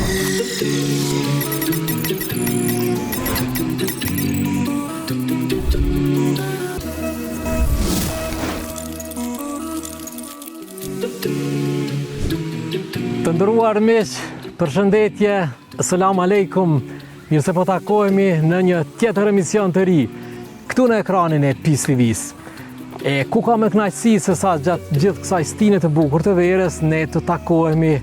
Të nderuar miq, përshëndetje, selam aleikum. Mirë se po takohemi në një tjetër emision të ri, këtu në ekranin e PIS TV-s. E ku ka me kënaqësi se sa gjatë gjithë kësaj stine të bukur të verës, ne të takohemi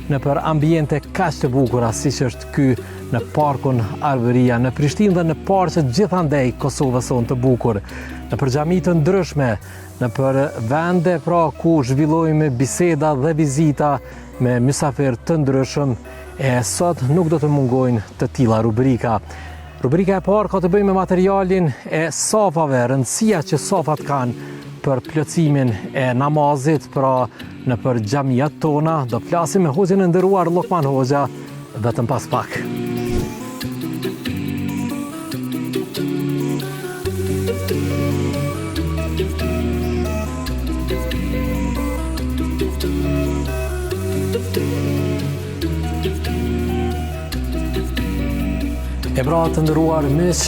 në për ambiente kaq të bukura siç është ky në parkun Arbëria në Prishtinë dhe në parqet gjithandej Kosovës sonë të bukur, në për xhami të ndryshme, në për vende pra ku zhvillojmë biseda dhe vizita me mysafir të ndryshëm, e sot nuk do të mungojnë të tilla rubrika. Rubrika e parë ka të bëjë me materialin e safave, rëndësia që safat kanë për plotësimin e namazit, pra në për xhamiat tona. Do flasim me hoxhin e nderuar Lokman Hoxha vetëm pas pak. E pra të nderuar miq,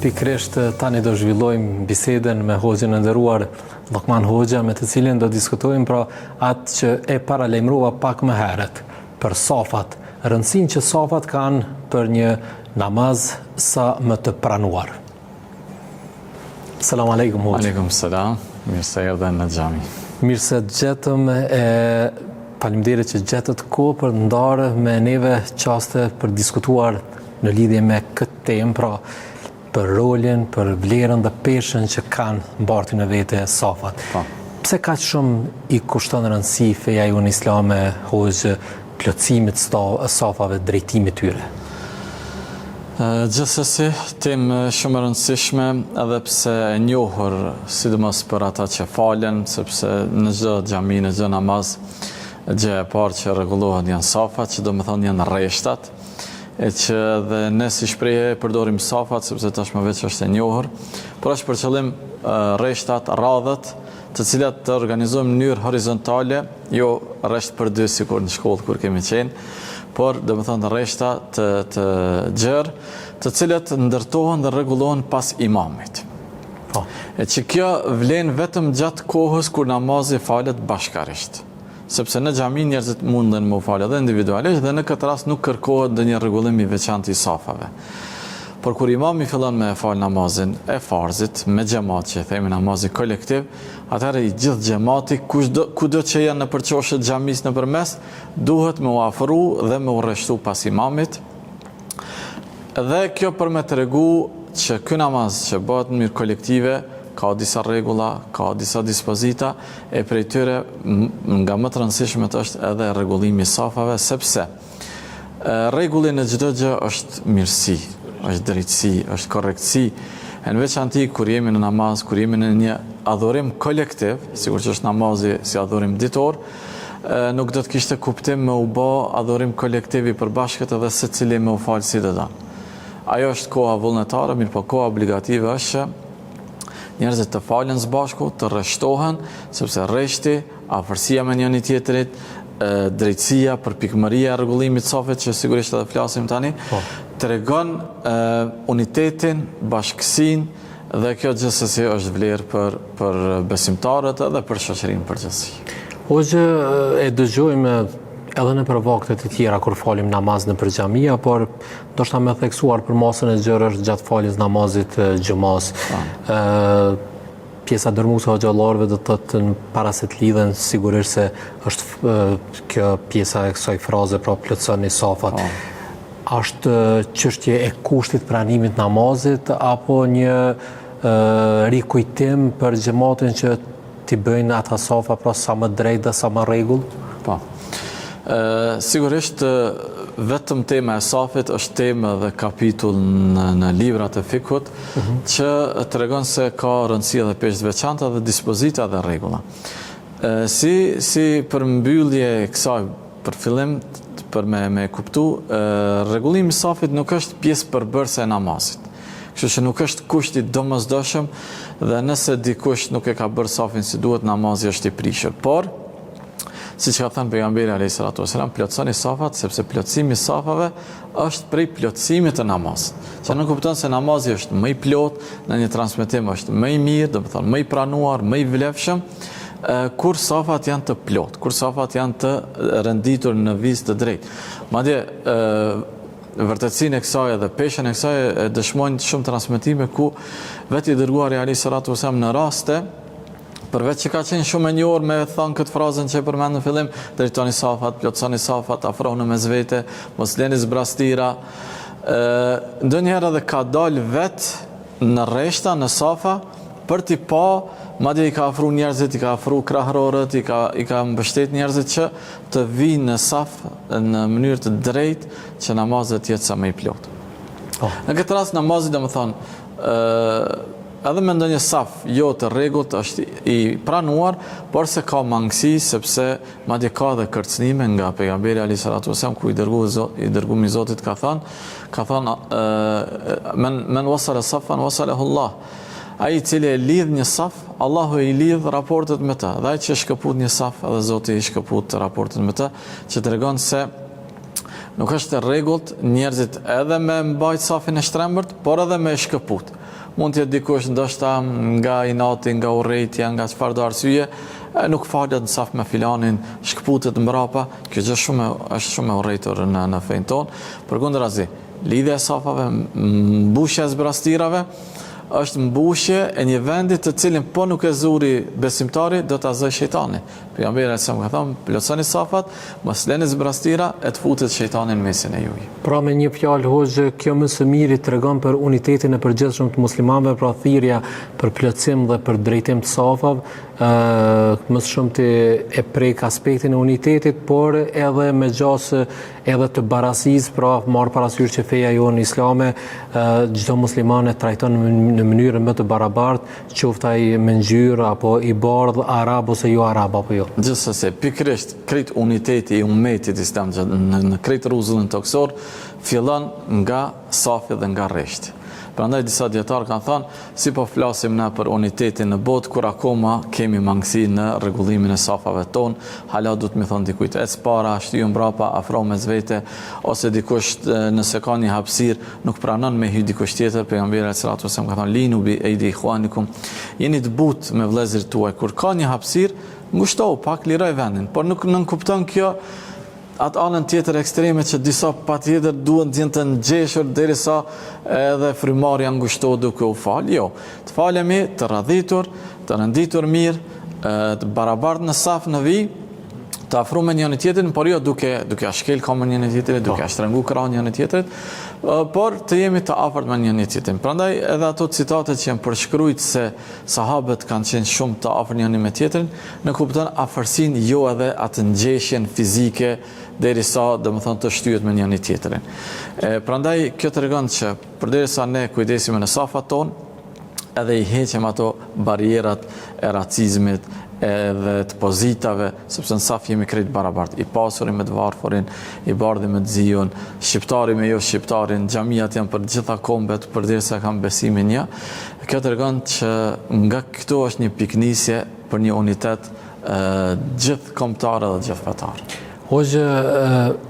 pikërisht tani do zhvillojmë bisedën me hoxhin e nderuar Lokman Hoxha, me të cilin do diskutojmë pra atë që e paralajmërova pak më herët, për safat, rëndësinë që safat kanë për një namaz sa më të pranuar. Selam aleikum Hoxha. Aleikum selam, mirë se erdhen në xhami. Mirë se gjetëm, faleminderit që gjetët kohë për ndarë me neve qaste për diskutuar në lidhje me këtë temë, pra për rolin, për vlerën dhe peshën që kanë mbartin e vete safat. Pse kaq shumë i kushton rëndësi feja jonë islame, hoxhë, plotësimit safave, drejtimit tyre? Gjithsesi, temë shumë e rëndësishme, edhe pse e njohur sidomos për ata që falen, sepse në çdo xhami, në çdo namaz, gjëja e parë që rregullohen janë safat, që do të thonë janë rreshtat, e që dhe ne si shprehje përdorim safat, sepse tashmë veç është e njohur, por është për qëllim rreshtat, radhët, të cilat të organizojmë në mënyrë horizontale, jo rresht për dy sikur në shkollë kur kemi qenë, por do të thonë rreshta të gjerë, të cilat ndërtohen dhe rregullohen pas imamit. E që kjo vlen vetëm gjatë kohës kur namazi falet bashkarisht. Sepse në xhami njerëzit munden me u falë edhe individualisht dhe në këtë rast nuk kërkohet ndonjë rregullim i veçantë i safave. Por kur imami fillon me fal namazin e farzit me xhamat, që themi namazi kolektiv, atëherë i gjithë xhamati, kudo që janë në përçoshët e xhamis nëpërmes, duhet me u afru dhe me u rreshtu pas imamit. Dhe kjo për me tregu që ky namaz që bëhet në mënyrë kolektive ka disa rregulla, ka disa dispozita, e prej tyre nga më të rëndësishmet është edhe rregullimi i safave, sepse rregulli në çdo gjë është mirësi, është drejtësi, është korrektësi. Në veçanti kur jemi në namaz, kur jemi në një adhurim kolektiv, sikur që është namazi si adhurim ditor, nuk do të kishte kuptim me u bë adhurim kolektiv i përbashkët edhe secili me u fal si do ta. Ajo është koha vullnetare, mirë po koha obligative është që njerëzit të falen së bashku, të rreshtohen, sepse rreshti, afërsia me njëri tjetrit, drejtësia, përpikmëria e rregullimit të safit, që sigurisht edhe flasim tani, tregon unitetin, bashkësinë, dhe kjo gjithsesi është vlerë për besimtarët edhe për shoqërinë përgjithësi. Hoxhë, e dëgjojmë edhe në për vaktet e tjera kur falim namaz në për xhamia, por ndoshta me theksuar për masën e gjerë është gjatë faljes namazit xhumas. Pjesa dërmuese e xhallarëve do të thotë para se të lidhen, sigurisht se është kjo pjesa e kësaj fraze, pra plotësoni safat. Është çështje e kushtit pranimit namazit apo një rikujtim për xhamatin që t'i bëjnë ata safa pra sa më drejt dhe sa më rregull? Po. Sigurisht vetëm tema e safit është temë dhe kapitull në librat e fikut që tregon se ka rëndësi edhe peshë të veçanta dhe dispozita dhe rregulla. Si përmbyllje e kësaj, për fillim për me kuptu, rregullimi i safit nuk është pjesë përbërëse e namazit. Kështu që nuk është kusht i domosdoshëm dhe nëse dikush nuk e ka bërë safin si duhet, namazi është i prishur. Por siç ka thënë pejgamberi alayhis salatu wasalam, plotësoni safat sepse plotësimi i safave është prej plotësimit të namazit. Që nuk kupton se namazi është më i plot, në një transmetim është më i mirë, do të thonë më i pranuar, më i vlefshëm, kur safat janë të plot, kur safat janë të renditur në vizë të drejtë. Madje vërtetësinë e kësaj dhe peshën e kësaj e dëshmojnë shumë transmetime ku vetë i dërguari alayhis salatu wasalam në raste, përveç që ka qenë shumë e njohur me thënë këtë frazën që e përmend në fillim, drejtoni safat, plotësoni safat, afrohuni mes vete, mos leni zbrastira. Ndonjëherë edhe ka dalë vetë në rreshta, në safa, për t'i pa, madje i ka afru njerëzit, i ka afru krahërorët, i ka mbështet njerëzit që të vinë në saf në mënyrë të drejtë që namazet jetë sa më i plot. Në këtë rast namazi, domethënë, edhe me ndonjë saf jo të rregullt është i pranuar, por se ka mangësi sepse madje ka dhe kërcënime nga pejgamberi alayhis salatu wasallam ku i dërguari i Zotit ka thënë men wasala safan wasalahu Allah. Ai i cili e lidh një saf, Allahu i lidh raportet me të. Dhe ai që shkëput një saf, edhe Zoti i shkëput raportet me të, që tregon se nuk është e rregullt njerëzit edhe me mbajt safin e shtrembërt, por edhe me shkëput. Mund të jetë dikush ndoshta nga inati, nga urrejtja, nga çfarëdo arsye, nuk falet në saf me filanin, shkëputet mbrapa. Kjo gjë është shumë e urrejtur në fenë tonë. Përkundrazi, lidhja e safave, mbushja e zbrastirave është mbushje e një vendi të cilin po nuk e zuri besimtari, do ta zë shejtani. Pejgamberi sa më ka thënë, plotësoni safat, mos leni zbrastira, e të futet shejtani në mesin e juaj. Pra me një fjalë hoxhë, kjo më së miri tregon për unitetin e përgjithshëm të muslimanëve, pra thirrja për plotësim dhe për drejtim të safave, më shumë të e prek aspektin e unitetit, por edhe me gjasë edhe të barasisë, pra marr parasysh që feja jonë islame çdo musliman e trajton në mënyrë më të barabartë, qoftë ai me ngjyrë apo i bardhë, arab ose jo arab apo jo. Gjithsesi, pikërisht krejt uniteti i ummetit islam në krejt rrezullin toksor fillon nga safi dhe nga rreshti. Prandaj disa dietarë kanë thënë, si po flasim na për unitetin në botë kur akoma kemi mangësi në rregullimin e safave tonë, hala duhet më thon dikujt ec para, shtyju mbrapa, afro mes vete, ose dikush nëse ka një hapësirë nuk pranon me hy dikush tjetër. Pejgamberi sallallahu alajhi wasallam ka thënë linu bi aidi ikhwanikum, jeni të butë me vëllezërit tuaj, kur ka një hapësirë, ngushtohu pak, liroj vendin, por nuk kupton kjo atë anën tjetër ekstreme që disa patjetër duhen të jenë të ngjeshur derisa edhe frymarrja ngushtohet duke u fal. Jo, të falemi të radhitur, të renditur mirë, të barabartë në saf në vijë, të afruar me njëri tjetrin, por jo duke shkel këmbën njëri tjetrit, duke shtrëngu krahun njëri tjetrit, por të jemi të afërt me njëri tjetrin. Prandaj edhe ato citate që janë përshkruajtur se sahabët kanë qenë shumë të afërt njëri me tjetrin, në kupton afërsinë, jo edhe atë ngjeshjen fizike derisa domethënë të shtyhet me njëri tjetrin. Prandaj kjo tregon që përderisa ne kujdesemi në safat tonë, edhe i heqem ato barierat e racizmit, edhe të pozitave, sepse në saf jemi krejt barabartë, i pasuri me të varfërin, i bardhi me të ziun, shqiptari me jo shqiptarin, xhamiat janë për gjitha kombet, përderisa kanë besimin një. Kjo tregon që nga këto është një piknisje për një unitet gjithë kombëtar dhe gjithë fetar. Hoxhë,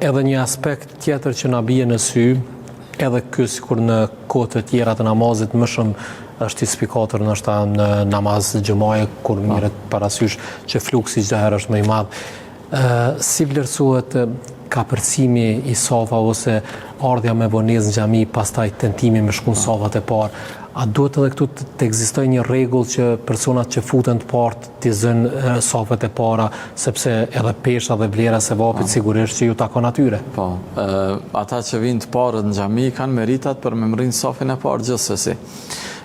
edhe një aspekt tjetër që na bie në sy, edhe ky sikur në kohë të tjera të namazit më shumë është i spikatur ndoshta në namaz xhumaje kur mirët parasysh që fluksi çdo herë është më i madh. Si vlerësohet kapërcimi i safa ose ardhja me vonezë në xhami, pastaj tentimi me shku në safat e parë? A duhet edhe këtu të ekzistojë një rregull që personat që futen të parë të zënë safat e para, sepse edhe pesha dhe vlera se vapit sigurisht që ju takon atyre? Po, ata që vinë të parët në xhami kanë meritat për me mrinë safin e parë gjithsesi.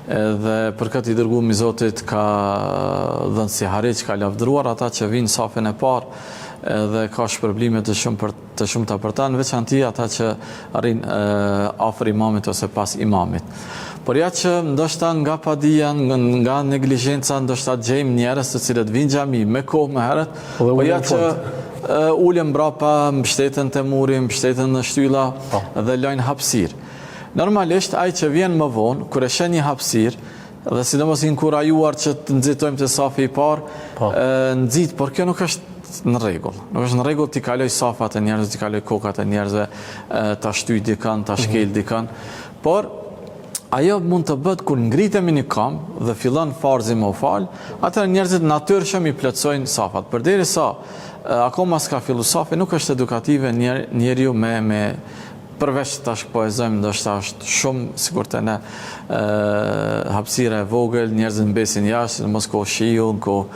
Dhe për këtë i dërguari i Zotit ka dhënë si harix, ka lavdëruar ata që vinë safin e parë, dhe ka shpërblime të shumta për ta, në veçanti ata që arrin afër imamit ose pas imamit. Por ja që ndoshta nga padia, nga neglizhenca, ndoshta gjejmë njerëz të cilët vinë xhami me kohë më herët, por ja që ulen mbrapa, mbështeten te muri, mbështeten në shtylla dhe lajnë hapësirë. Normalisht ai që vjen më vonë, kur e sheh një hapësirë, dhe sidomos i inkurajuar që të nxitojmë te safi i parë, nxit, por kjo nuk është është në rregull. Nuk është në rregull t'i kaloj safat e njerëzve, t'i kaloj kokat e njerëzve, ta shtyj dikën, ta shkel dikën, por ajo mund të bëhet kur ngritemi një këmbë dhe fillon farzi më u fal, atëherë njerëzit natyrshëm i plotësojnë safat. Përderisa akoma s'ka fillu safi, nuk është edukative njeriu me përveç tash poezojmë, ndoshta është shumë sikur të ne hapësira e vogël, njerëzit mbesin jashtë, mos ko shiu, ko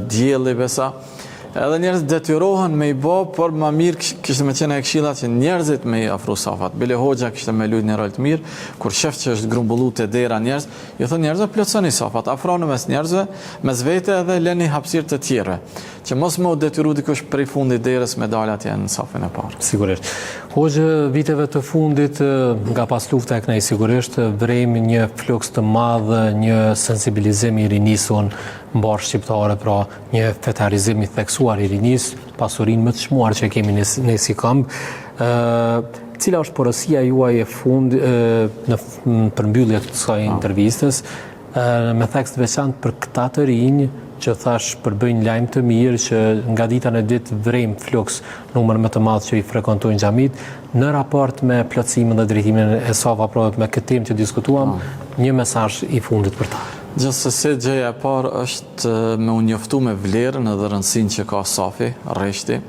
dielli besa. Edhe njerëzit detyrohen me i bë, por më mirë kishte me qenë e këshilla që njerëzit me i afru safat. Bile Hoxha kishte me lujt një rol të mirë, kur shef që është grumbullu të dera njerëz, ju thon njerëzve plotësoni safat, afroni mes njerëzve, mes vete edhe leni hapësirë të tjerëve, që mos më u detyru dikush prej fundit derës me dalë atje në safin e parë. Sigurisht. Hoxhë, viteve të fundit, nga pas lufta e kënej sigurisht, vrejmë një fluks të madh, një sensibilizim i rinisur mbar shqiptare, pra një fetarizim i theksuar i rinis, pasurinë më të çmuar që kemi ne si këmbë. Cila është porosia juaj e fund në përmbyllje të kësaj intervistës, me theks të veçantë për këta të rinj që thash përbëjnë lajm të mirë që nga dita në ditë vrejmë fluks numër më të madh që i frekuentojnë xhamit në raport me plotësimin dhe drejtimin e safa, pra me këtë temë që diskutuam, një mesazh i fundit për ta. Gjithsesi, gjëja e parë është me u njoftu me vlerën edhe rëndësinë që ka safi, rreshti,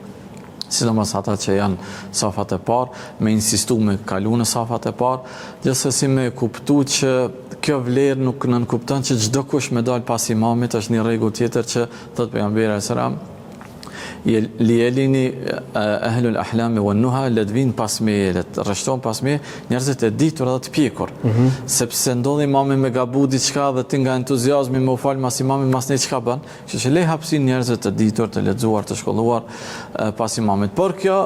sidomos ata që janë safat e parë, me insistu me kalu në safat e parë, gjithsesi me kuptu që kjo vlerë nuk nënkupton që çdo kush me dal pas imamit, është një rregull tjetër që thot pejgamberi sallallahu alajhi wasallam, li elini ahlul ahlami wan nuha, le të vinë pas meje, le të rreshton pas meje njerëzit e ditur edhe të pjekur. Sepse ndodhi imami me gabu diçka dhe ti nga entuziazmi me u fal mas imamit, mas ne çka bën. Kështu që lej hapësinë njerëzve të ditur, të lexuar, të shkolluar pas imamit. Por kjo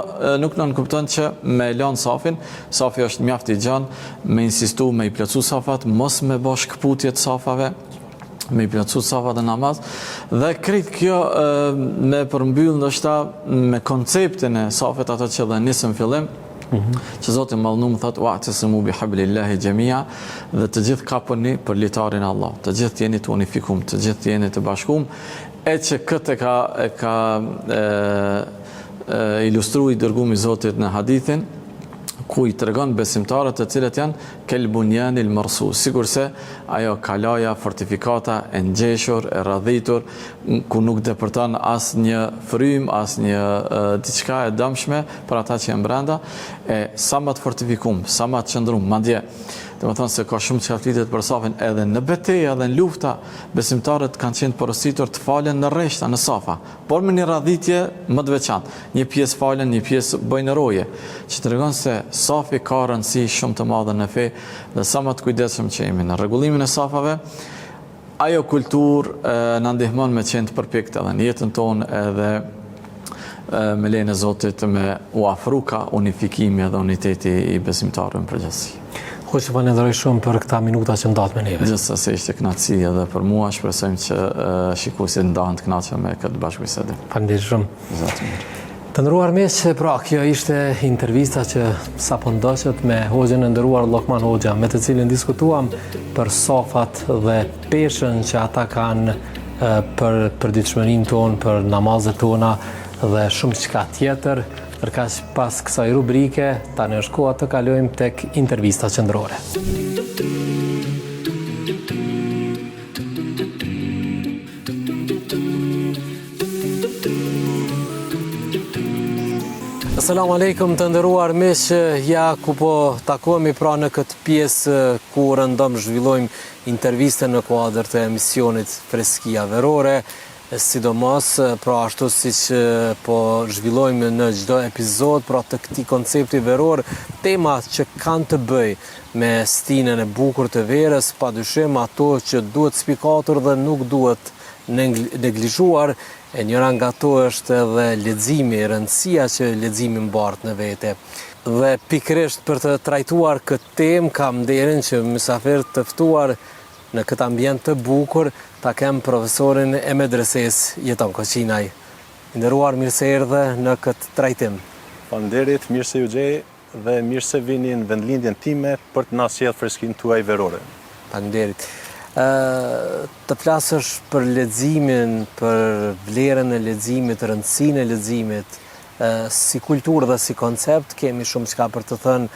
nuk nënkupton që me lën safin, safi është mjaft i gjatë, me insistu me i plotsu safat, mos me bë shkputje të safave, me i plotsu safat e namaz, dhe krejt kjo me përmbyll ndoshta me konceptin e safet ato që dhe nisën fillim, që Zoti i Madhënuar më thotë wa'tasimu bihablillahi jami'a, dhe të gjithë kapuni për litarin e Allah, të gjithë jeni të unifikum, të gjithë jeni të bashkum, e që këtë ka ilustru i dërgumi Zotit në hadithin, ku i tregon besimtarët të cilët janë kel bunjanil marsus, sikurse ajo kalaja, fortifikata e ngjeshur, e radhitur, ku nuk depërton asnjë frym, asnjë diçka e dëmshme për ata që janë brenda, e sa më të fortifikuar, sa më të qëndruar, madje domethënë se ka shumë që flitet për safin, edhe në betejë edhe në lufta, besimtarët kanë qenë porositur të falen në rreshta, në safa, por me një radhitje më të veçantë. Një pjesë falen, një pjesë bëjnë roje, që tregon se safi ka rëndësi shumë të madhe në fe, dhe sa më të kujdesshëm që jemi në rregullimin e safave, ajo kulturë na ndihmon me qenë të përpikt edhe në jetën tonë, edhe me lejen e Zotit me u afru ka unifikimi dhe uniteti i besimtarëve në përgjithësi. Hoxhë, falenderoj shumë për këta minuta që ndat me neve. Gjithsesi ishte kënaqësi edhe për mua, shpresojmë që shikuesit ndahen të kënaqur me këtë bashkëbisedë. Faleminderit shumë. Zoti mirë. Të nderuar miq, pra kjo ishte intervista që sapo ndoqët me Hoxhën e nderuar Llokman Hoxha, me të cilin diskutuam për safat dhe peshën që ata kanë për përditshmërinë tonë, për namazet tona dhe shumë çka tjetër. Përkaq pas kësaj rubrike, tani është koha të kalojmë tek intervista qendrore. Asalamu alaikum të nderuar miq, ja ku po takohemi pra në këtë pjesë ku rëndom zhvillojmë intervistën në kuadër të emisionit Freskia Verore, sidomos pra ashtu siç po zhvillojmë në çdo epizod pra të këtij koncepti veror, temat që kanë të bëj me stinën e bukur të verës, padyshim ato që duhet spikatur dhe nuk duhet neglizhuar, e njëra nga to është edhe leximi, rëndësia që leximi mbart në vete. Dhe pikërisht për të trajtuar këtë temë kam nderin që mysafir të ftuar në këtë ambient të bukur ta kem profesorin e medreses Jeton Koçinaj. Nderuar, mirë se erdhe në këtë trajtim. Faleminderit, mirë se ju gjej dhe mirë se vini në vendlindjen time për të na sjellë freskinë tuaj verore. Faleminderit. të flasësh për leximin, për vlerën e leximit, rëndësinë e leximit, si kulturë dhe si koncept, kemi shumë çka për të thënë.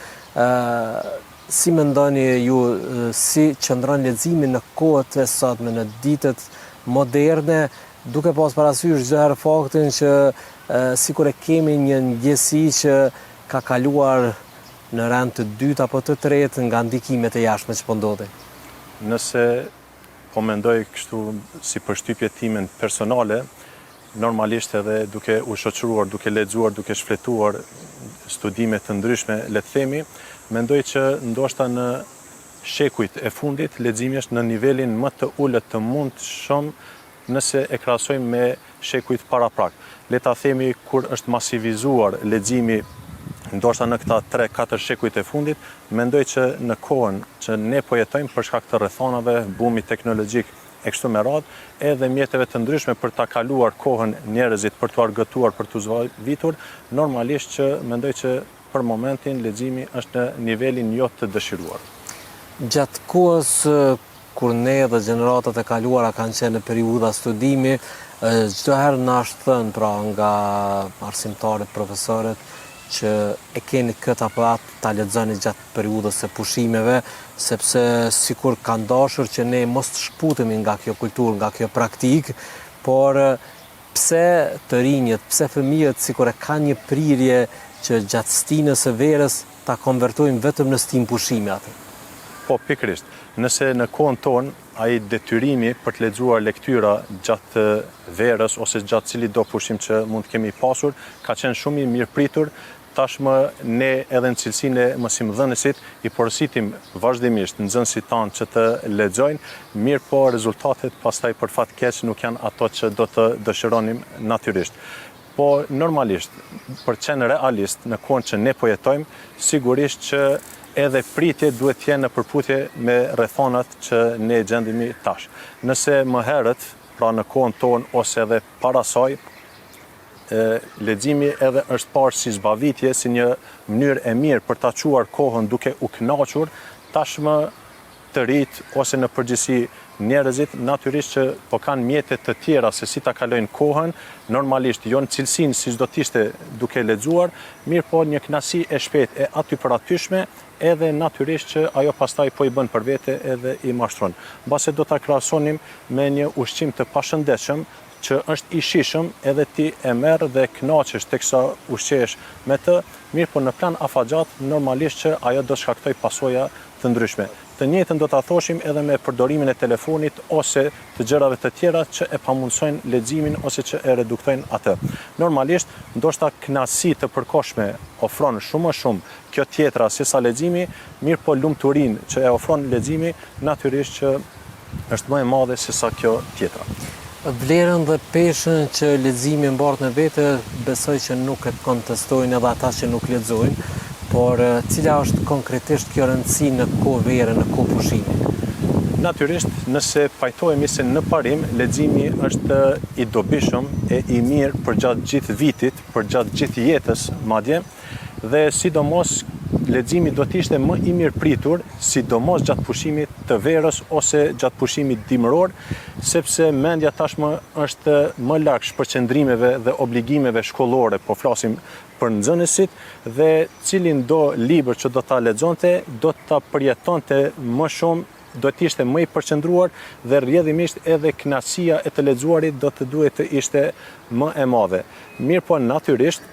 Si mendoni ju, si qëndron leximi në kohët e sotme, në ditët moderne, duke pas parasysh çdo herë faktin që sikur e kemi një ndjesi që ka kaluar në rand të dytë apo të tretë nga ndikimet e jashtme që po ndodhin. Nëse po mendoj kështu si përshtypje timen personale, normalisht edhe duke u shoqëruar, duke lexuar, duke shfletuar studime të ndryshme, le të themi, mendoj që ndoshta në shekujt e fundit leximi është në nivelin më të ulët të mundshëm nëse e krahasojmë me shekujt paraprak. Le ta themi kur është masivizuar leximi ndoshta në këta 3-4 shekujt e fundit, mendoj që në kohën që ne po jetojmë për shkak të rrethonave, bumit teknologjik e kështu me radhë, edhe mjeteve të ndryshme për ta kaluar kohën njerëzit, për t'u argëtuar, për t'u zbavitur, normalisht që mendoj që për momentin leximi është në nivelin jo të dëshiruar. Gjatë kohës kur ne dhe gjeneratat e kaluara kanë qenë në periudha studimi, çdo herë na është thënë pra nga arsimtarët, profesorët, që e keni këtë apo atë ta lexoni gjatë periudhës së pushimeve, sepse sikur kanë dashur që ne mos të shputemi nga kjo kulturë, nga kjo praktikë, por pse të rinjët, pse fëmijët sikur e kanë një prirje që gjatë stinës së verës ta konvertojnë vetëm në stinë pushimi atë. Po, pikërisht. Nëse në kohën tonë ai detyrimi për të lexuar lektyra gjatë verës ose gjatë cili do pushim që mund të kemi pasur, ka qenë shumë i mirëpritur, tashmë ne edhe në cilësinë e mësimdhënësit i porositim vazhdimisht nxënësit tanë që të lexojnë, mirë po rezultatet pastaj për fat keq nuk janë ato që do të dëshironim natyrisht. Po normalisht, për të qenë realist në kohën që ne po jetojmë, sigurisht që edhe pritje duhet të jenë në përputhje me rrethonat që ne gjendemi tash. Nëse më herët, pra në kohën tonë ose edhe para saj, leximi edhe është parë si zbavitje, si një mënyrë e mirë për ta quar kohën duke u kënaqur, tashmë të rit ose në përgjithësi njerëzit natyrisht që po kanë mjete të tjera se si ta kalojnë kohën, normalisht jo në cilësinë si çdo të ishte duke lexuar, mirë po një kënaqësi e shpejtë e aty për atyshme, edhe natyrisht që ajo pastaj po i bën për vete edhe i mashtron. Mbase do ta krahasonim me një ushqim të pashëndetshëm që është i shijshëm, edhe ti e merr dhe kënaqesh teksa ushqehesh me të, mirë po në plan afatgjat normalisht që ajo do shkaktoj pasoja të ndryshme. Të njëjtën do ta thoshim edhe me përdorimin e telefonit ose të gjërave të tjera që e pamundsojnë leximin ose që e reduktojnë atë. Normalisht, ndoshta kënaqësi të përkohshme ofron shumë më shumë kjo tjetra se sa leximi, mirë po lumturinë që e ofron leximi natyrisht që është më e madhe se sa kjo tjetra. Vlerën dhe peshën që leximi mbart në vete, besoj që nuk e kontestojnë edhe ata që nuk lexojnë, por cila është konkretisht kjo rëndësi në kohë vere, në kohë pushimi? Natyrisht, nëse pajtohemi se në parim, leximi është i dobishëm e i mirë për gjatë gjithë vitit, për gjatë gjithë jetës madje, dhe sidomos leximi do të ishte më i mirë pritur, sidomos gjatë pushimit të verës ose gjatë pushimit dimëror, sepse mendja tashmë është më larg shpërqendrimeve dhe obligimeve shkollore, po flasim për nxënësit, dhe cilin do libër që do ta lexonte, do ta përjetonte më shumë, do të ishte më i përqendruar dhe rrjedhimisht edhe kënaqësia e të lexuarit do të duhet të ishte më e madhe. Mirë po natyrisht,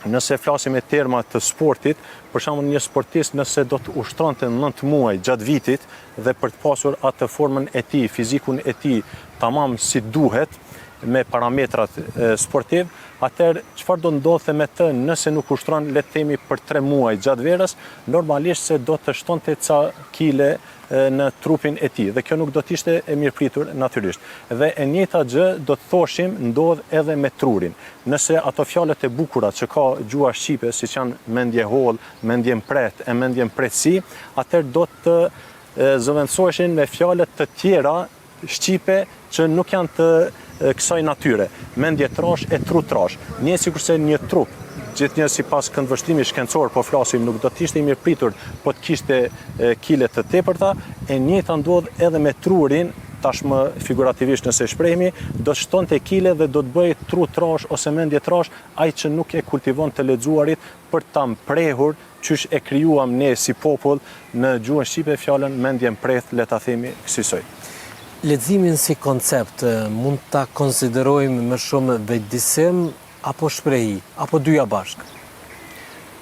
nëse flasim e terma të sportit, për shembull një sportist nëse do të ushtronte 9 muaj gjatë vitit dhe për të pasur atë formën e tij, fizikun e tij tamam si duhet me parametrat sportiv, atëherë çfarë do ndodhte me të nëse nuk ushtron le të themi për 3 muaj gjatë verës, normalisht se do të shtonte ca kile në trupin e tij dhe kjo nuk do të ishte e mirëpritur natyrisht. Dhe e njëjta gjë do të thoshim ndodh edhe me trurin. Nëse ato fjalët e bukura që ka gjuha shqipe, siç janë mendje holl, mendje mpret, e mendje mpretësi, atëherë do të zëvendësoheshin me fjalët të tjera shqipe që nuk janë të kësaj natyre. Mendje trash e tru trash. Një sikurse një trup gjithnjë sipas këndvështrimit shkencor po flasim, nuk do të ishte i mirëpritur po të kishte kile të tepërta, e njëjta ndodh edhe me trurin, tashmë figurativisht nëse shprehemi, do të shtonte kile dhe do të bëj tru trash ose mendje trash ai që nuk e kultivon të lexuarit për ta mprehur qysh e krijuam ne si popull në gjuhën shqipe fjalën mendje mpreth, le ta themi kësaj. Leximin si koncept mund ta konsiderojmë më shumë vetëdijsim apo shprehi, apo dyja bashkë?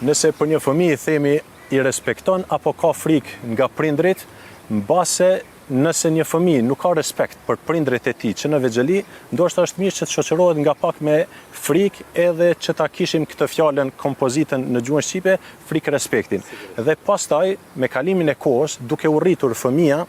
Nëse për një fëmijë themi i respekton apo ka frikë nga prindrit, mbase nëse një fëmijë nuk ka respekt për prindrit e tij që në vegjëli, ndoshta është mirë që të shoqërohet nga pak me frikë edhe që ta kishim këtë fjalën kompozitën në gjuhën shqipe, frikë respektin. Dhe pastaj me kalimin e kohës, duke u rritur fëmia,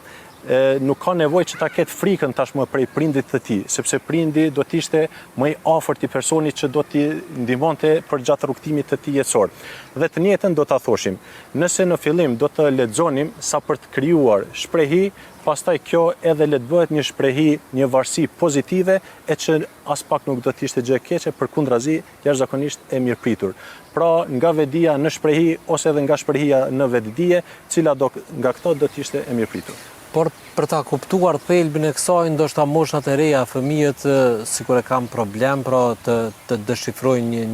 nuk ka nevojë që ta ketë frikën tashmë prej prindit të tij, sepse prindi do të ishte më i afërt i personit që do t'i ndihmonte për gjatë rrugtimit të tij jetësor. Dhe të njëjtën do ta thoshim, nëse në fillim do të lexonim sa për të krijuar shprehi, pastaj kjo edhe le të bëhet një shprehi, një varësi pozitive e që as pak nuk do të ishte gjë e keqe, përkundrazi jashtëzakonisht e mirëpritur. Pra nga vetdia në shprehi ose edhe nga shprehia në vetdije, cila nga këto do të ishte e mirëpritur. Por për ta kuptuar thelbin e kësaj, ndoshta moshat e reja, fëmijët sikur e kanë problem pra të deshifrojnë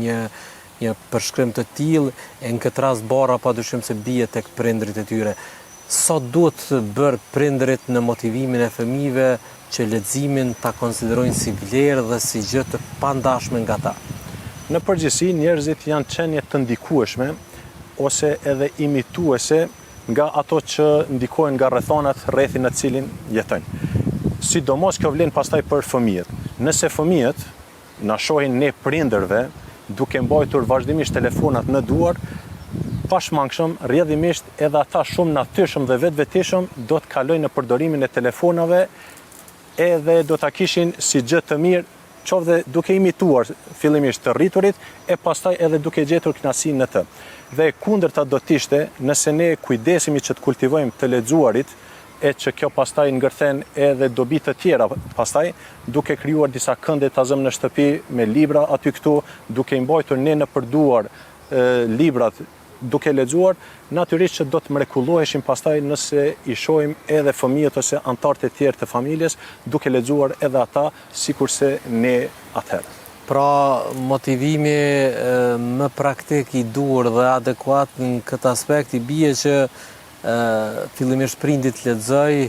një përshkrim të tillë, e në këtë rast barra padyshim se bie tek prindrit e tyre. Sa duhet të bërë prindrit në motivimin e fëmijëve që leximin ta konsiderojnë si vlerë dhe si gjë të pandashme nga ta? Në përgjithësi njerëzit janë qenie të ndikueshme ose edhe imituese nga ato që ndikohen nga rrethonat rrethin në cilin jetojnë. Sidomos kjo vlen pastaj për fëmijët. Nëse fëmijët na shohin ne prindërve duke mbajtur vazhdimisht telefonat në duar, pashmangshëm, rrjedhimisht edhe ata shumë natyrshëm dhe vetvetishëm do të kalojnë në përdorimin e telefonave edhe do ta kishin si gjë të mirë, qoftë duke imituar fillimisht të rriturit e pastaj edhe duke gjetur kënaqësinë në të. Dhe kundërta do të ishte nëse ne kujdesemi që të kultivojmë të lexuarit e që kjo pastaj ngërthen edhe dobi të tjera pastaj, duke krijuar disa kënde ta zëm në shtëpi me libra aty këtu, duke i mbajtur ne në përduar librat duke lexuar, natyrisht që do të mrekulloheshim pastaj nëse i shohim edhe fëmijët ose anëtarët e tjerë të familjes duke lexuar edhe ata sikurse ne atëherë. Pra motivimi më praktik i dur dhe adekuat në këtë aspekt i bie që fillimisht prindit lexoj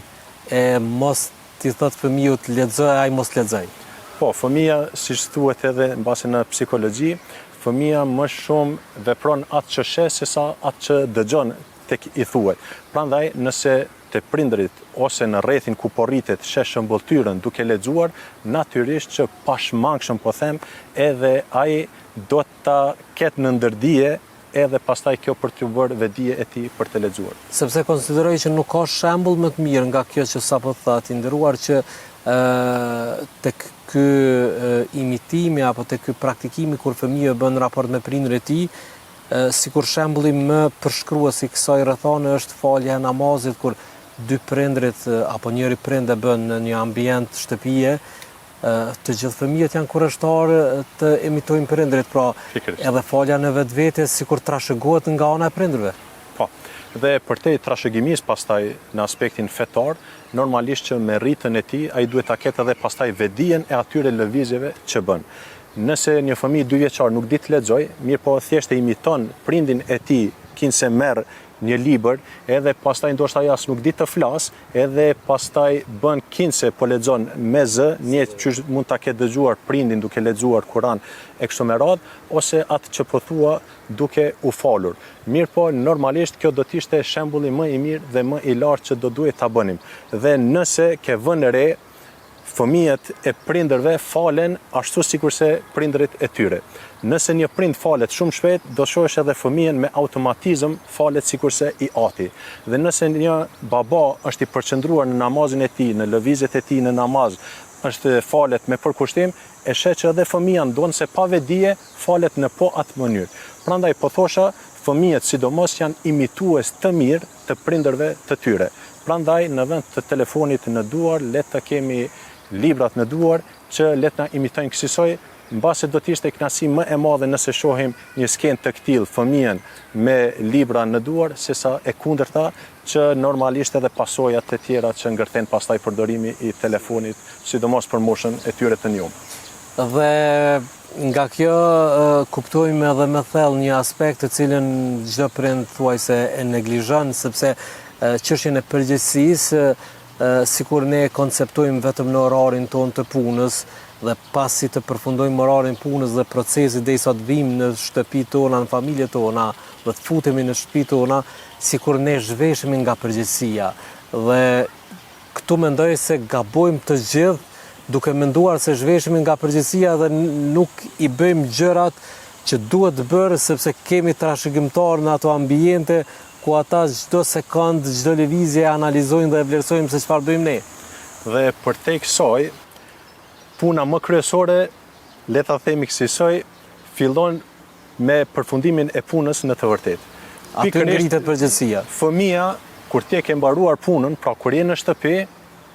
e mos t'i thot fëmijët lexoj, ai mos lexoj. Po, fëmia, siç thuhet edhe mbase në psikologji, fëmia më shumë vepron atë që sheh sesa atë që dëgjon tek i thuhet. Prandaj nëse te prindrit ose në rrethin ku po rritet sheh shëmbulltyrën duke lexuar, natyrisht që pashmangshëm po them, edhe ai do ta ketë në ndërdije edhe pastaj kjo për të bërë vetdije e tij për të lexuar. Sepse konsideroj që nuk ka shembull më të mirë nga kjo që sapo thatë i nderuar që tek ky imitimi apo tek ky praktikimi kur fëmijë bën raport me prindërin e tij, sikur shembulli më përshkrues i kësaj rrethone është falja e namazit kur dy prindrit apo njëri prind e bën në një ambient shtëpie, të gjithë fëmijët janë kurreshtarë të imitojnë prindrit, pra edhe falja në vetvete sikur trashëgohet nga ana e prindërve. Po. Dhe për te trashëgimis pastaj në aspektin fetar, normalisht që me rritën e tij ai duhet ta ketë edhe pastaj vetdijen e atyre lëvizjeve që bën. Nëse një fëmijë 2 vjeçar nuk di të lexoj, mirë po thjesht e imiton prindin e tij kinse merr një libër, edhe pastaj ndoshta ai as nuk di të flas, edhe pastaj bën kinse po lexon me zë, një që mund ta ketë dëgjuar prindin duke lexuar Kur'an e kështu me radhë, ose atë që po thua duke u falur. Mirë po, normalisht kjo do të ishte shembulli më i mirë dhe më i lartë që do duhet ta bënim. Dhe nëse ke vënë re fëmijët e prindërve falen ashtu sikurse prindërit e tyre. Nëse një prind falet shumë shpejt, do shohësh edhe fëmijën me automatizëm falet sikurse i ati. Dhe nëse një baba është i përqendruar në namazin e tij, në lëvizjet e tij në namaz, është falet me përkushtim, e sheh që edhe fëmia ndonse pa vetdije falet në po atë mënyrë. Prandaj po thosha, fëmijët sidomos janë imitues të mirë të prindërve të tyre. Prandaj në vend të telefonit në duar, le të kemi librat në duar që le të na imitojnë kësaj mbase do t'ishte kënaqësi më e madhe nëse shohim një skenë të këtillë fëmijën me libra në duar, sesa e kundërta që normalisht edhe pasojat të tjera që ngërten pastaj përdorimi i telefonit, sidomos për moshën e tyre të njohur. Dhe nga kjo kuptojmë edhe me thellë një aspekt të cilën çdo prind thuajse e neglizhon, sepse çështjen e përgjegjësisë, sikur ne konceptojmë vetëm në orarin tonë të punës, dhe pasi të përfundojmë orarin punës dhe procesit derisa të vim në shtëpi tona, në familje tona, dhe të futemi në shtëpi tona, sikur ne zhveshemi nga përgjegjësia. Dhe këtu mendoj se gabojmë të gjithë duke menduar se zhveshemi nga përgjegjësia dhe nuk i bëjmë gjërat që duhet të bërë, sepse kemi trashëgimtar në ato ambiente ku ata çdo sekond, çdo lëvizje analizojnë dhe vlerësojnë se çfarë bëjmë ne. Dhe për te kësaj, puna më kryesore, le ta themi kësaj, fillon me përfundimin e punës në të vërtetë. Aty ngritet përgjegjësia. Fëmia, kur ti e ke mbaruar punën, pra kur je në shtëpi,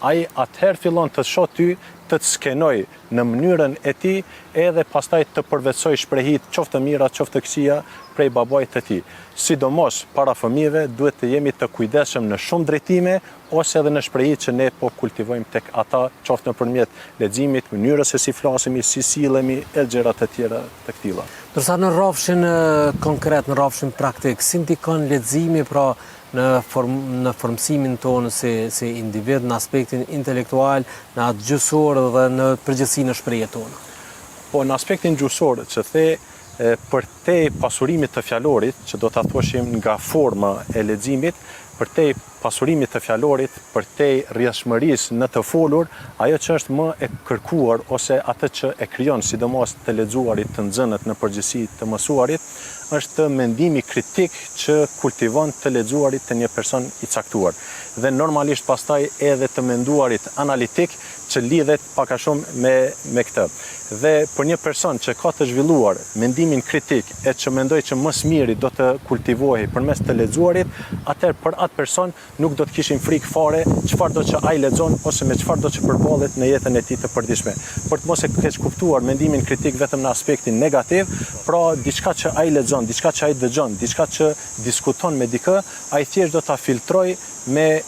ai atëherë fillon të shoh ty, të të skenoj në mënyrën e tij, edhe pastaj të përvetsoj shprehit qoftë të mira, qoftë të këqija prej babait të tij. Sidomos para fëmijëve duhet të jemi të kujdesshëm në shumë drejtime ose edhe në shprehit që ne po kultivojmë tek ata, qoftë nëpërmjet leximit, mënyrës se si flasemi, si sillemi, e gjëra të tjera të këtilla. Ndërsa në rrafshin konkret, në rrafshin praktik, si ndikon leximi pra në formësimin tonë si individ, në aspektin intelektual, në atë gjysor dhe në përgjithësi në shprehjet tona? Po në aspektin gjysor, që për te pasurimit të fjalorit, që do ta thoshim nga forma e leximit, për te pasurimit të fjalorit, për te rrjedhshmërisë në të folur, ajo që është më e kërkuar ose atë që e krijon sidomos të lexuarit, të nxënët në përgjithësi të mësuarit, është mendimi kritik që kultivon të lexuarit të një person i caktuar. Dhe normalisht pastaj edhe të menduarit analitik që lidhet pak a shumë me këtë. Dhe për një person që ka të zhvilluar mendimin kritik e që mendoj që më së miri do të kultivohej përmes të lexuarit, atëherë për atë person nuk do të kishim frikë fare çfarë do që ai lexon ose me çfarë do që përballet në jetën e tij të përditshme. Për të mos e keq kuptuar mendimin kritik vetëm në aspektin negativ, pra diçka që ai lexon, diçka që ai dëgjon, diçka që diskuton me dikë, ai thjesht do ta filtroj me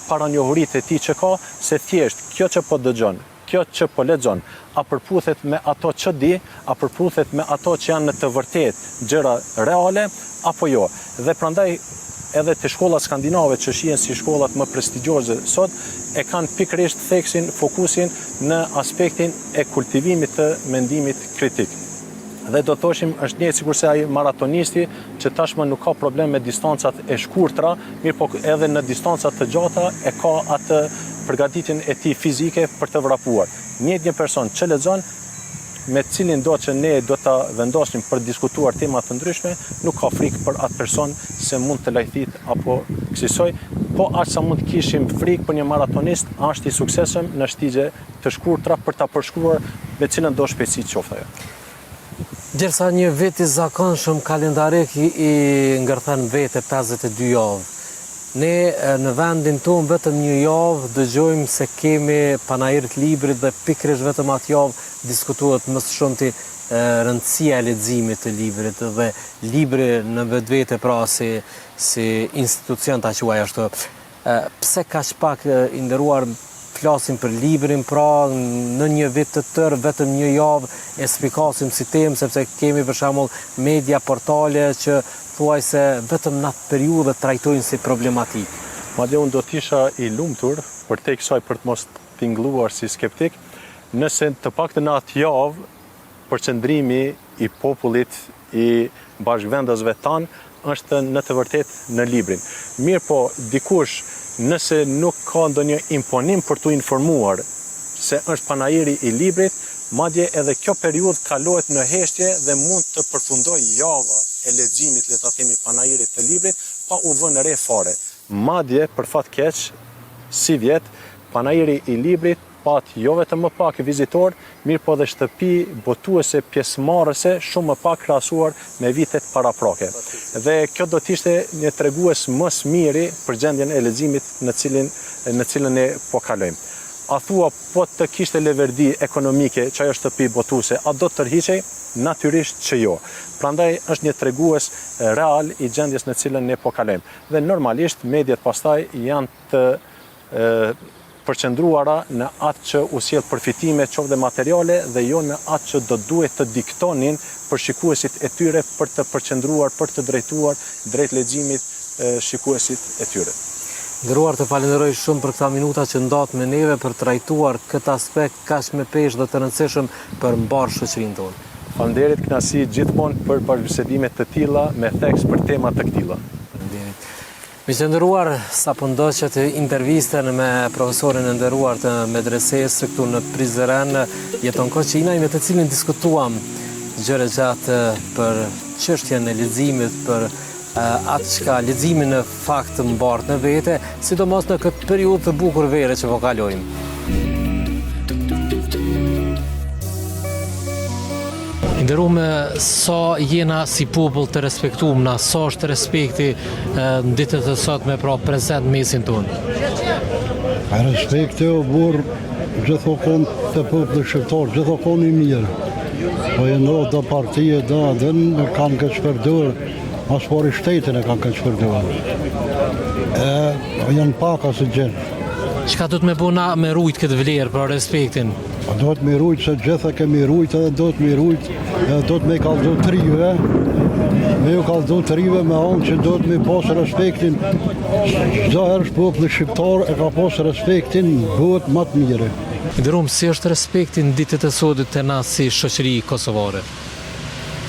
paranjohuritë e tij që ka, se thjesht kjo që po dëgjon, kjo që po lexon, a përputhet me ato që di, a përputhet me ato që janë në të vërtetë gjëra reale, apo jo. Dhe prandaj edhe të shkollat skandinave që shihen si shkollat më prestigjioze sot, e kanë pikërisht theksin, fokusin në aspektin e kultivimit të mendimit kritik. Dhe do thoshim është një sikurse ai maratonisti që tashmë nuk ka problem me distancat e shkurtra, mirë po edhe në distancat të gjata e ka atë përgatitjen e tij fizike për të vrapuar. Një person që lexon, me cilin do që ne do ta vendosim për diskutuar tema të ndryshme, nuk ka frikë për atë person se mund të lajthit apo kësaj, po aq sa mund të kishim frikë për një maratonist, është i suksesshëm në shtigje të shkurtra për ta përshkruar me cilën do shpejtësi qoftë ajo. Gjersa një vit i zakonshëm kalendarik i ngërthen vete 52 javë. Ne në vendin tonë vetëm një javë dëgjojmë se kemi panajirit librit dhe pikërisht vetëm atë javë diskutohet më së shumti rëndësia e leximit të librit dhe libri në vetvete pra si institucion ta quaj ashtu. Pse kaq pak i nderuar flasim për librin, pra në një vit të tërë vetëm një javë e spikasim si temë, sepse kemi për shembull media portale që thuajse vetëm në atë periudhë trajtojnë si problematik. Madje unë do të isha i lumtur për te kësaj për të mos tingëlluar si skeptik, nëse të paktën në atë javë përqendrimi i popullit i bashkëvendësve tanë është në të vërtetë në librin. Mirë po, dikush nëse nuk ka ndonjë imponim për t'u informuar se është panajiri i librit, madje edhe kjo periudhë kalohet në heshtje dhe mund të përfundoj java e leximit, le ta themi, panajirit të librit, pa u vënë re fare. Madje, për fat keq, si vjet, panajiri i librit pat jo vetëm më pak vizitor, mirë po dhe shtëpi botuese pjesëmarrëse shumë më pak krahasuar me vitet paraprake. Dhe kjo do të ishte një tregues më së miri për gjendjen e leximit në cilën ne po kalojmë. a thua po të kishte leverdi ekonomike që ajo shtëpi botuese, a do të tërhiqej? Natyrisht që jo. Prandaj është një tregues real i gjendjes në cilën ne po kalojmë. Dhe normalisht mediat pastaj janë të përqendruara në atë që u sjell përfitime qoftë dhe materiale dhe jo në atë që do duhet të diktonin për shikuesit e tyre për të përqendruar, për të drejtuar drejt leximit shikuesit e tyre. Nderuar, të falenderoj shumë për këta minuta që ndat me neve për të trajtuar këtë aspekt kaq me peshë dhe të rëndësishëm për mbar shoqërinë tonë. Faleminderit, kënaqësi gjithmonë për bashkëbisedime të tilla me theks për tema të këtilla. Miq të nderuar, sapo ndoqët intervistën me profesorin e nderuar të medresesë këtu në Prizren, jeton Koqinaj, me të cilin diskutuam gjëra gjatë për çështjen e leximit, për atë çka leximi në fakt mbart në vete, sidomos në këtë periudhë të bukur vere që po kalojmë. Nderume, sa jena si popull të respektuar, sa është respekti në ditët e sotme pra prezent mesin tonë? Respekti o burë gjithokon të popullit shqiptar, gjithokon i mirë. Po e ndro do partije do adhen kanë këtë shpërdor, mas pari shtetin e kanë këtë shpërdor. Janë paka së gjenë. Çka do të me bëna me rujt këtë vlerë për respektin? Do të me rujt se gjitha kemi rujt edhe do të me rujt, do të me kaldu të rive, me ju kaldu të rive me anë që do të me pasë respektin. Çdo herë populli shqiptar e ka pasë respektin, bëhet më të mire. Nderuam, si është respekti në ditët e sotme të na si shoqëri kosovare?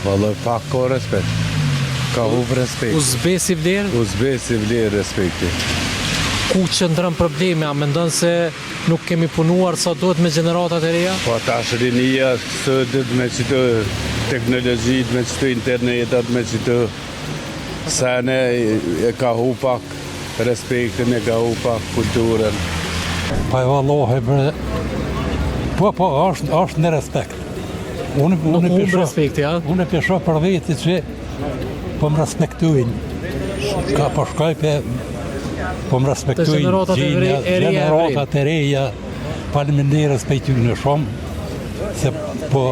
Valla pak ka respekt. Ka hup respekt. U zbesi vlerë? U zbesi vlerë respekti. Ku qëndron problemi? A mendon se nuk kemi punuar sa duhet me gjeneratat e reja? Po tash rinia sot me çdo teknologjitë, me çdo internetat, me çdo sane e ka hup pak respektin, e ka hup pak kulturën. Pa e vallohi po, është në respekt. Nuk humbë respekti, ja? Unë e pesho për veti që po më respektojnë. Ka po shkoj po më respektojnë gjeneratat e reja, faleminderit për tyre shumë, se po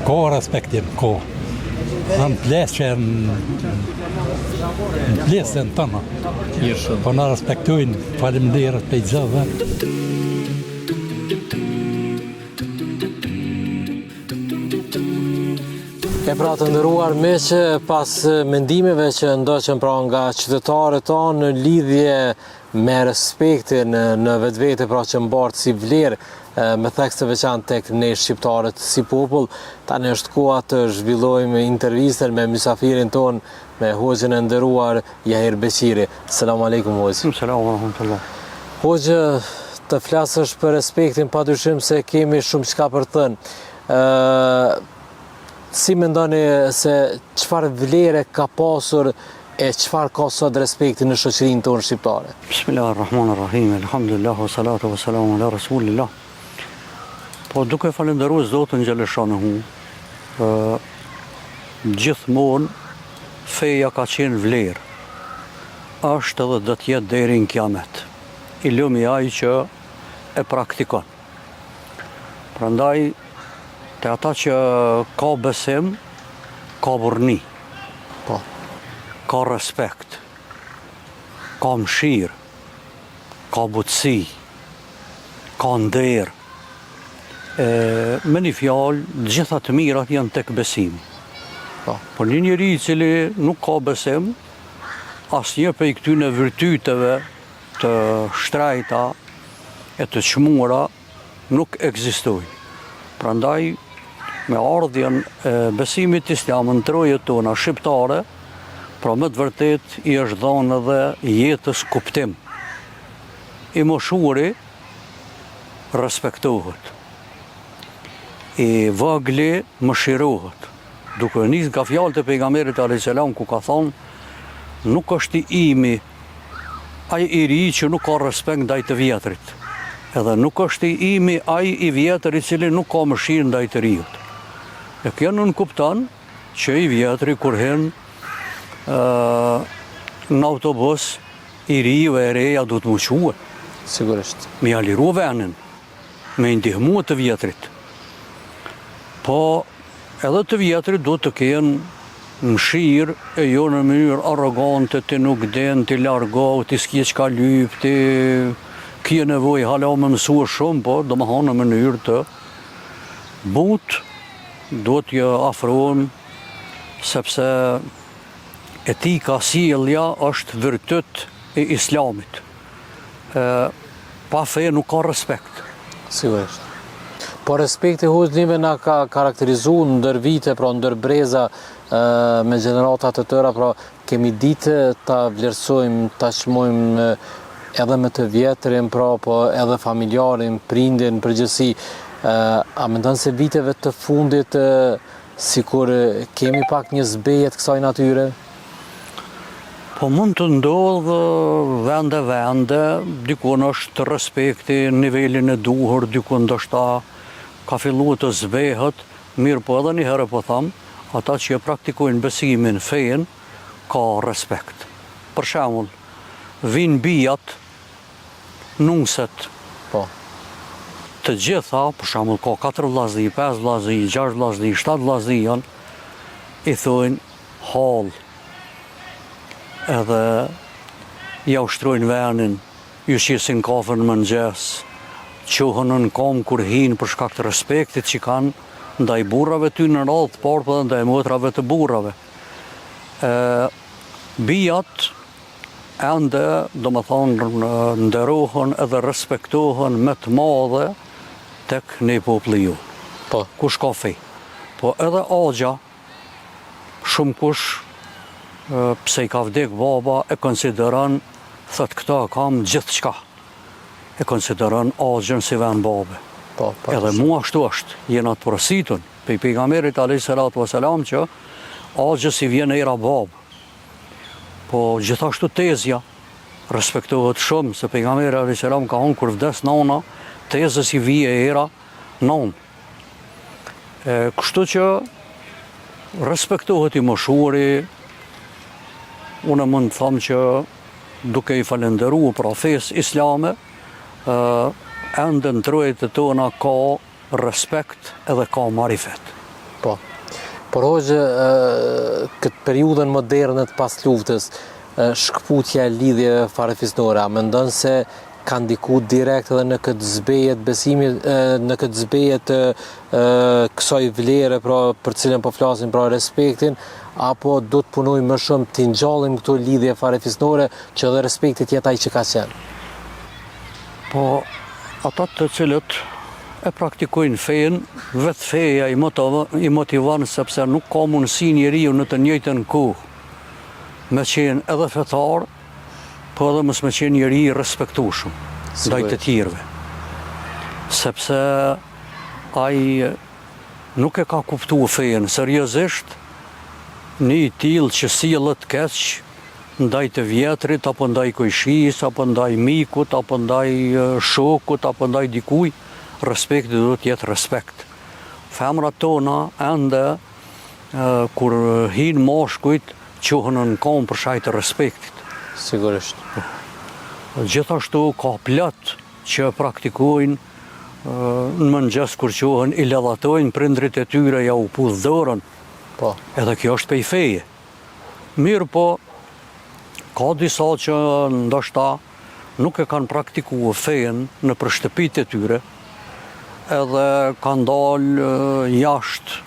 ka respektin, ka. Në plesën tëna. Po në respektojnë, faleminderit për gjithë. E pra të nderuar, me që pas mendimeve që ndoqen pra nga qytetarët tonë në lidhje me respektin në vetvete pra që mbartë si vlerë, me theks të veçantë tek ne shqiptarët si popull, tani është koha të zhvillojmë intervistën me mysafirin tonë, me hoxhën e nderuar Jahir Beqiri. Selam aleikum hoxh. Selam alhamdulillah. Hoxhë, të flasësh për respektin, padyshim se kemi shumë çka për të thënë. Si mendoni se çfarë vlere ka pasur e çfarë ka sot respekti në shoqërinë tonë shqiptare? Bismillahirrahmanirrahim, alhamdulillah, salatu wa salamu ala rasulillah. Po duke falenderuar Zotin xhaleshanehu, gjithmonë feja ka qenë vlerë. Është edhe do të jetë deri në kiamet. I lumi ai që e praktikon. Prandaj te ata që ka besim, ka burni, ka respekt, ka mëshirë, ka butësi, ka nder. Me një fjalë, gjitha të mirat janë tek besimi. Por një njeri i cili nuk ka besim, asnjë prej këtyre virtyteve të shtrejta e të çmuara nuk ekzistojnë. Prandaj, me ardhjen e besimit islam në trojet tona shqiptare, pra më të vërtet i është dhënë edhe jetës kuptim. I moshuri respektohet. I vogli mëshirohet. Duke nisë nga fjalët e pejgamberit alayhis salam ku ka thonë, nuk është i imi ai i ri që nuk ka respekt ndaj të vjetrit. Edhe nuk është i imi ai i vjetër i cili nuk ka mëshirë ndaj të riut. E kjo nuk kupton që i vjetri kur hen në autobus, i riu e reja du të më quë. Sigurisht. Mi a liru venin. me ndihmu të vjetrit. Po edhe të vjetrit do të kenë mëshirë e jo në mënyrë arrogante, të nuk den, të largohë, të s'kje qka lyp, të kje nevoj hala me mësua shumë, po do më hanë në mënyrë të but, do t'jë afrohem, sepse etika, sjellja është virtut e islamit. Pa fe nuk ka respekt. Sigurisht. Po respekti hoxhnive na ka karakterizu ndër vite, pra ndër breza, me gjeneratat të tëra, pra kemi ditë ta vlerësojmë, ta çmojmë edhe me të vjetrin, pra po edhe familjarin, prindin, përgjithësi. A mendon se viteve të fundit sikur kemi pak një zbejet kësaj natyre? Po mund të ndodhë vende, dikun është respekti, nivelin e duhur, dikun ndoshta ka fillu të zbehet, mirë po edhe një herë po thamë, ata që praktikojnë besimin, fejen, ka respekt. Për shembull, vinë bijat, nungset, po. Të gjitha, për shembull, ka 4 vllazë, 5 vllazë, 6 vllazë, 7 vllazë janë, i thojnë hall. Edhe ja ushtrojnë venin, ju qisin kafën më mëngjes, qohën në kom kur hinë për shkak të respektit që kanë ndaj burrave ty në radhë të parë, dhe ndaj motrave të burrave. Bijat ende, do më thonë, nderohen edhe respektohen me të madhe tek ne populli ju. Po. Kush ka fe. Po edhe agja, shumë kush, pse i ka vdek baba, e konsideron, thët këta kam gjithë qka. E konsideron agjën si ven babe. Po, edhe mua ashtu është, jena të porositun, pe pejgamberit a.s. që agjës i vjen era babë. Po gjithashtu tezja, respektohet shumë, se pejgamberi a.s. ka thonë kur vdes nana, tezës i vije era non. Kështu që respektohet i moshuari, unë mund të thamë që duke i falenderu pra fesë islame, ende në trojet të tona ka respekt edhe ka marifet. Po. Por hoxhë, këtë periudën moderne të pas luftës, shkputja e lidhjeve farefisnore, a mendon se ka ndiku direkt edhe në këtë zbejet besimit, në këtë zbejet kësaj vlere, pra për cilën po flasim, pra respektin, apo do të punoj më shumë të ngjallim këto lidhje farefisnore që edhe respekti të jetë ai që ka qenë? Po ata të cilët e praktikojnë fejen, vetë feja i motivon sepse nuk ka mundësi njeriu në të njëjtën kohë me qenë edhe fetar, po edhe mos me qenë njeri i respektueshëm ndaj të tjerëve. Sepse ai nuk e ka kuptuar fejen seriozisht, një i tillë që sillet keq ndaj të vjetrit, apo ndaj kojshis, apo ndaj mikut, apo ndaj shokut, apo ndaj dikuj, respekti do të jetë respekt. Femrat tona ende kur hinë mashkujt, qohën në kom për shkak të respektit. Sigurisht. Gjithashtu ka plot që praktikojnë në mëngjes kur qohën i ledhatojnë prindrit e tyre ja u pudh dorën. Po. Edhe kjo është pej feje. Mirë po, ka disa që ndoshta nuk e kanë praktikuar fejen në për shtëpitë e tyre, edhe kanë dalë jashtë,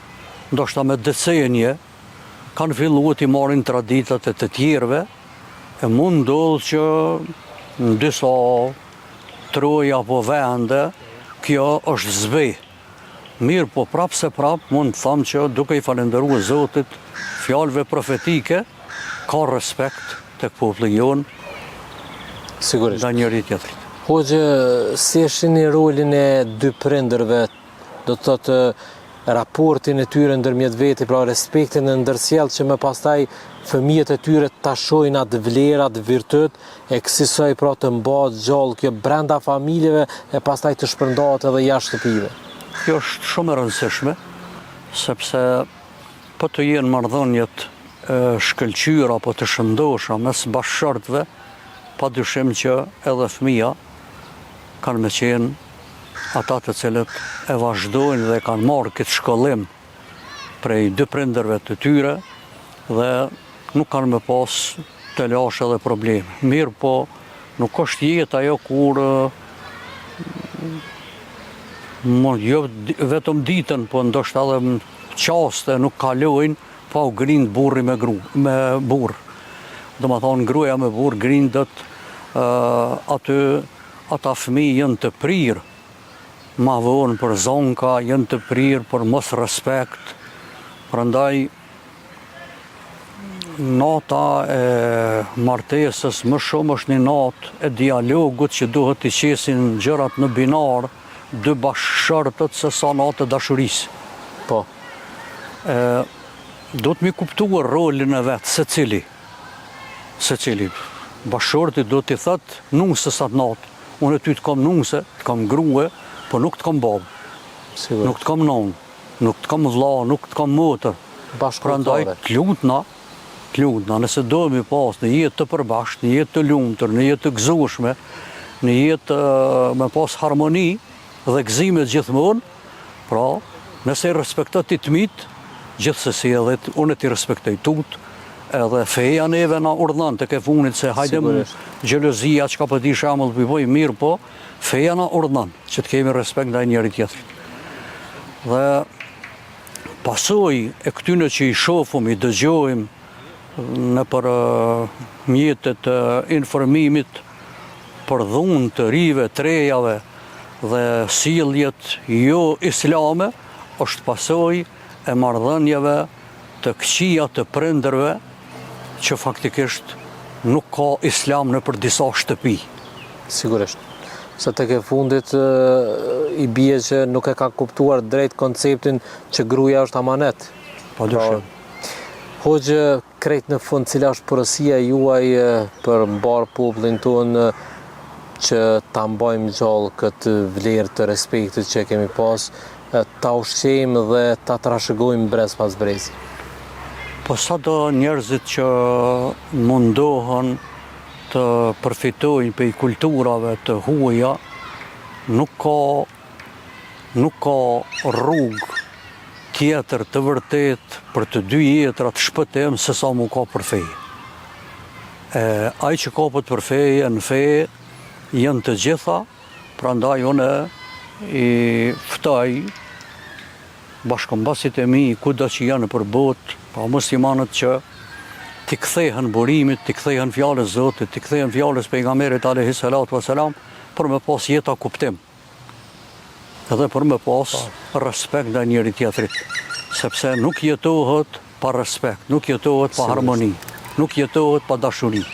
ndoshta me decenje, kanë filluar të marrin traditat e të tjerëve, e mund ndodhë që në disa troja apo vende, kjo është zbej. Mirë po prapë se prapë mund të thamë që duke i falenderuar Zotit fjalëve profetike, ka respekt tek populli jon. Sigurisht. Nga njëri tjetrit. Hoxhë, si e shihni rolin e dy prindërve, do të thotë raportin e tyre ndërmjet veti, pra respektin e ndërsjellë që më pastaj fëmijët e tyre ta shohin atë vlera, atë virtut, e kësaj pra të mbahet gjallë kjo brenda familjeve e pastaj të shpërndahet edhe jashtë shtëpive. Kjo është shumë e rëndësishme, sepse po të jenë marrëdhëniet shkëlqyra apo të shëndosha mes bashkëshortëve, padyshim që edhe fëmia kanë me qenë ata të cilët e vazhdojnë dhe kanë marrë këtë shkollim prej dy prindërve të tyre dhe nuk kanë me pas të lashe dhe probleme. Mirë po, nuk është jetë ajo kur jo vetëm ditën, po ndoshta edhe qaste nuk kalojnë pa u grind burri me burr. Do më thonë gruaja me burr grindet ata fëmijë janë të prirë, ma vonë për zonka, janë të prirë për mos respekt. Prandaj nata e martesës më shumë është një natë e dialogut që duhet të qesin gjërat në binar dy bashkëshortët se sa natë e dashurisë. Po. Do të mi kuptuar rolin e vetë secili. Bashkëshorti do t'i thëtë nusës atë natë. Unë e ty të kam nuse, të kam grue, po nuk të kam babë. Nuk të kam nonë, nuk të kam vlla, nuk të kam motër. Prandaj t'lutna, nëse do mi pas në jetë të përbashkët, në jetë të lumtur, në jetë të gëzueshme, në jetë me pas harmoni dhe gëzime gjithmonë, pra nëse i respektoj ti të mitë, gjithsesi edhe unë ti respektoj tut, edhe feja neve na urdhon të ke funit se hajde xhelozia çka po di shembull bëj mirë, po feja na urdhon që të kemi respekt ndaj njëri tjetrit. Dhe pasojë e këtyne që i shohim, i dëgjojmë në për mjetet e informimit për dhunë të rive, trejave dhe sjelljet jo islame, është pasojë e marrëdhënieve të këqija të prindërve që faktikisht nuk ka islam në për disa shtëpi. Sigurisht. Se tek e fundit i bie që nuk e ka kuptuar drejt konceptin që gruaja është amanet. Po dyshim. Hoxhë, krejt në fund, cila është porosia juaj për mbar popullin tonë që ta mbajmë gjallë këtë vlerë të respektit që kemi pas, ta ushqejmë dhe ta trashëgojmë brez pas brezi? Po sa do njerëzit që mundohen të përfitojnë për kulturave të huaja, nuk ka rrugë tjetër të vërtet për të dy jetrat shpëtim se sa mu ka për feje. Ai që ka për feje, në feje, janë të gjitha, prandaj unë i ftoj bashkëmbasit e mi, kudo që janë për botë, pa muslimanët që t'i kthehen burimit, t'i kthehen fjalës Zotit, t'i kthehen fjalës pejgamberit alayhi salatu wasalam, për me pas jeta kuptim. Edhe për me pas respekt ndaj njëri tjetrit, sepse nuk jetohet pa respekt, nuk jetohet pa harmoni, nuk jetohet pa dashuri.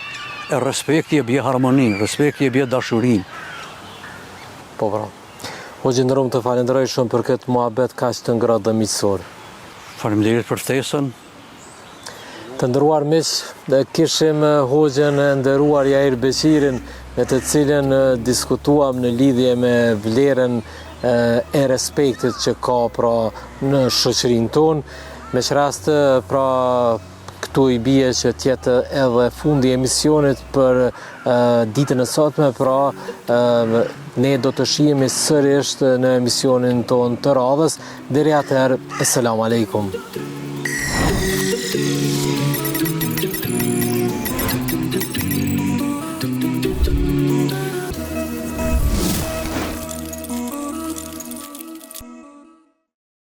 E respekti e bje harmoni, respekti e bje dashuri. Po pra. Hoxhë, ndërrum të falenderoj shumë për këtë muhabet kaq të ngrohtë dhe miqësor. Faleminderit për ftesën. Të nderuar miq, kishim hoxhën e nderuar Jair Beqirin, me të cilën diskutuam në lidhje me vlerën e respektit që ka pra në shoqërinë tonë. Me që rast pra këtu i bie që tjetë edhe fundi emisionit për ditën e sotme, pra ne do të shihemi sërish në emisionin tonë të radhës. Deri atëherë, Asalamu alaikum.